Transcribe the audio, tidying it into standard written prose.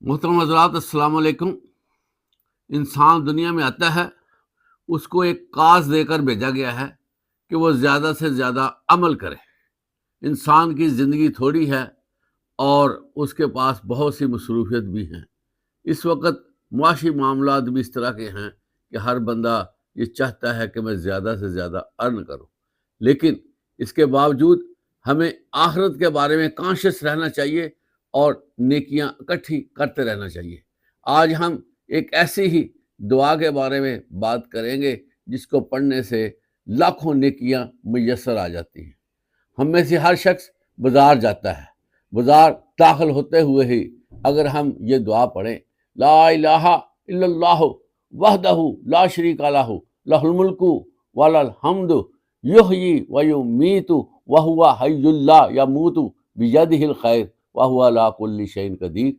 محترم حضرات، السلام علیکم۔ انسان دنیا میں آتا ہے، اس کو ایک کاز دے کر بھیجا گیا ہے کہ وہ زیادہ سے زیادہ عمل کرے۔ انسان کی زندگی تھوڑی ہے اور اس کے پاس بہت سی مصروفیت بھی ہیں۔ اس وقت معاشی معاملات بھی اس طرح کے ہیں کہ ہر بندہ یہ چاہتا ہے کہ میں زیادہ سے زیادہ ارن کروں، لیکن اس کے باوجود ہمیں آخرت کے بارے میں کانشیس رہنا چاہیے اور نیکیاں اکٹھی کرتے رہنا چاہیے۔ آج ہم ایک ایسی ہی دعا کے بارے میں بات کریں گے جس کو پڑھنے سے لاکھوں نیکیاں میسر آ جاتی ہیں۔ ہم میں سے ہر شخص بازار جاتا ہے، بازار داخل ہوتے ہوئے ہی اگر ہم یہ دعا پڑھیں، لا الہ الا اللہ وحدہ لا شریک لہ لہ الملک ولہ الحمد یحیی ویمیت وہو حی لا یموت بیدہ الخیر وہو علی کل شیء قدیر،